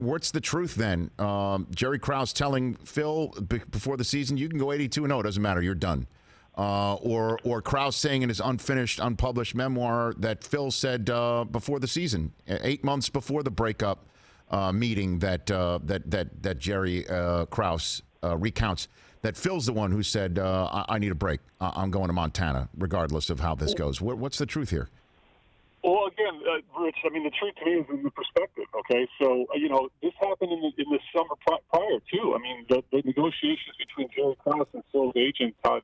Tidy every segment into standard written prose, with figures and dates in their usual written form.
what's the truth then? Jerry Krause telling Phil before the season, you can go 82-0, it doesn't matter, you're done. Or Krause saying in his unfinished, unpublished memoir that Phil said before the season, 8 months before the breakup meeting that Jerry Krause recounts, that Phil's the one who said, I need a break. I'm going to Montana, regardless of how this goes. What's the truth here? Well, again, Rich, I mean, the truth to me is in the perspective, okay? So, this happened in the summer prior, too. I mean, the negotiations between Jerry Krause and Phil's agent, Todd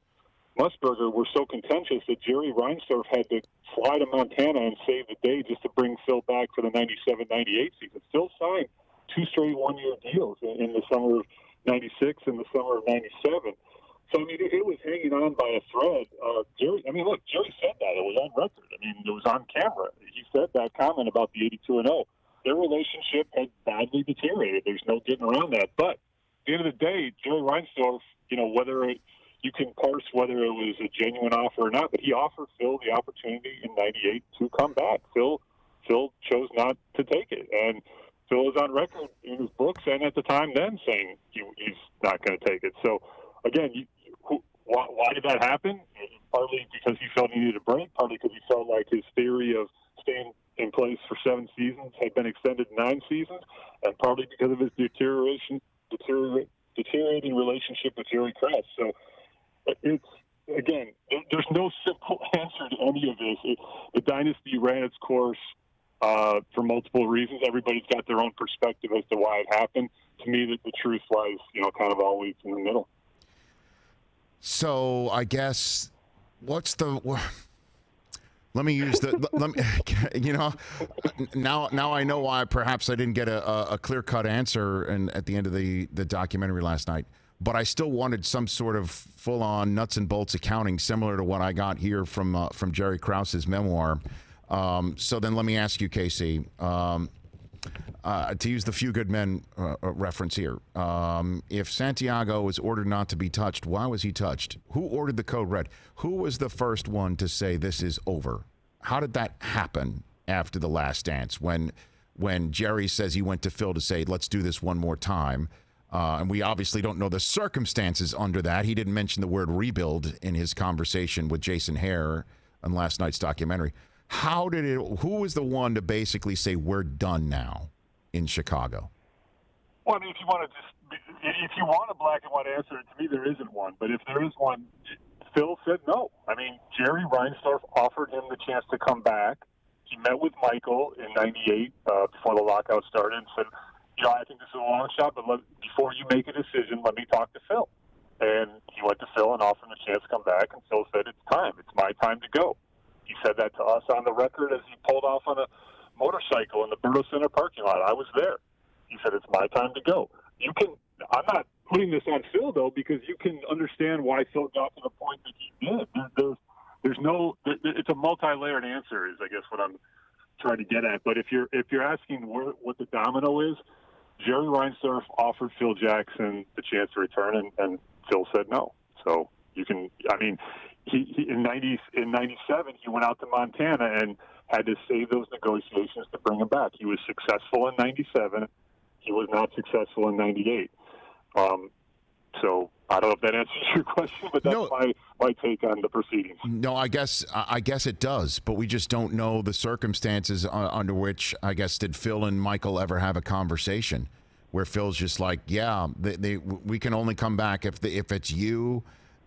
Musburger, were so contentious that Jerry Reinsdorf had to fly to Montana and save the day just to bring Phil back for the 97-98 season. Phil signed 2 straight one-year deals in the summer of 96 and the summer of 97. So, I mean, it was hanging on by a thread. Jerry said that. It was on record. I mean, it was on camera. He said that comment about the 82-0. Their relationship had badly deteriorated. There's no getting around that. But at the end of the day, Jerry Reinsdorf, you can parse whether it was a genuine offer or not, but he offered Phil the opportunity in 98 to come back. Phil chose not to take it. And Phil is on record in his books and at the time then saying he's not going to take it. So, again, why did that happen? Partly because he felt he needed a break, partly because he felt like his theory of staying in place for 7 seasons had been extended 9 seasons, and partly because of his deteriorating relationship with Jerry Krause. So there's no simple answer to any of this. The Dynasty ran its course for multiple reasons. Everybody's got their own perspective as to why it happened. To me, the truth lies, kind of always in the middle. So I guess let me use now I know why perhaps I didn't get a clear-cut answer at the end of the documentary last night, but I still wanted some sort of full-on nuts and bolts accounting similar to what I got here from Jerry Krause's memoir. So then let me ask you, Casey, to use the Few Good Men reference here, if Santiago was ordered not to be touched, why was he touched? Who ordered the code red? Who was the first one to say this is over? How did that happen after The Last Dance when Jerry says he went to Phil to say, let's do this one more time? And we obviously don't know the circumstances under that. He didn't mention the word rebuild in his conversation with Jason Hare on last night's documentary. Who was the one to basically say we're done now in Chicago? Well, I mean, if you want a black and white answer, to me there isn't one. But if there is one, Phil said no. I mean, Jerry Reinsdorf offered him the chance to come back. He met with Michael in 98 before the lockout started and said, I think this is a long shot, but before you make a decision, let me talk to Phil. And he went to Phil and offered him a chance to come back, and Phil said, it's time. It's my time to go. He said that to us on the record as he pulled off on a motorcycle in the Berto Center parking lot. I was there. He said, it's my time to go. I'm not putting this on Phil, though, because you can understand why Phil got to the point that he did. It's a multi-layered answer is, I guess, what I'm trying to get at. But if you're asking what the domino is, Jerry Reinsdorf offered Phil Jackson the chance to return, and Phil said no. So he in 97, he went out to Montana and had to save those negotiations to bring him back. He was successful in 97. He was not successful in 98. So I don't know if that answers your question, but that's my take on the proceedings. No, I guess it does, but we just don't know the circumstances under which, I guess, did Phil and Michael ever have a conversation where Phil's just like, yeah, we can only come back if it's you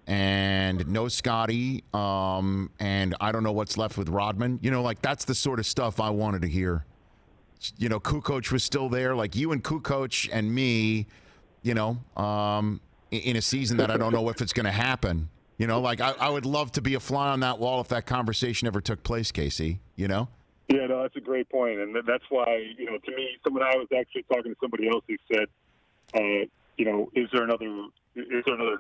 and no Scotty, and I don't know what's left with Rodman. That's the sort of stuff I wanted to hear. Kukoc was still there, like you and Kukoc and me, in a season that I don't know if it's going to happen. I would love to be a fly on that wall if that conversation ever took place, Casey, Yeah, no, that's a great point. And that's why, to me, when I was actually talking to somebody else who said, is there another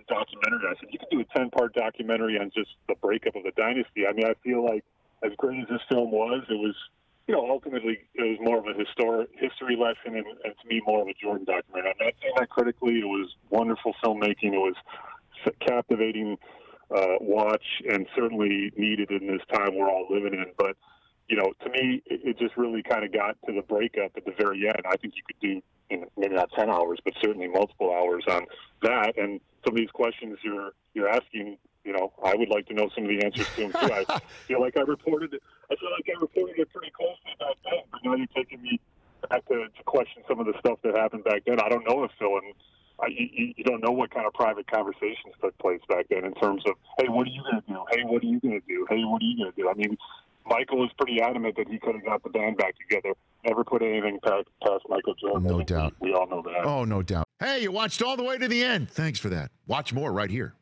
documentary? I said, you could do a 10-part documentary on just the breakup of the Dynasty. I mean, I feel like as great as this film was, it was, ultimately it was more of a history lesson and to me more of a Jordan documentary. I'm not saying that critically. It was wonderful filmmaking. It was captivating watch and certainly needed in this time we're all living in. But, to me, it just really kind of got to the breakup at the very end. I think you could do maybe not 10 hours, but certainly multiple hours on that. And some of these questions you're asking, I would like to know some of the answers to them too. I feel like I reported it pretty closely back then, but now you're taking me back to question some of the stuff that happened back then. I don't know if Phil and you don't know what kind of private conversations took place back then in terms of, hey, what are you going to do? Hey, what are you going to do? Hey, what are you going to do? I mean, Michael was pretty adamant that he could have got the band back together. Never put anything past Michael Jordan. No doubt. We all know that. Oh, no doubt. Hey, you watched all the way to the end. Thanks for that. Watch more right here.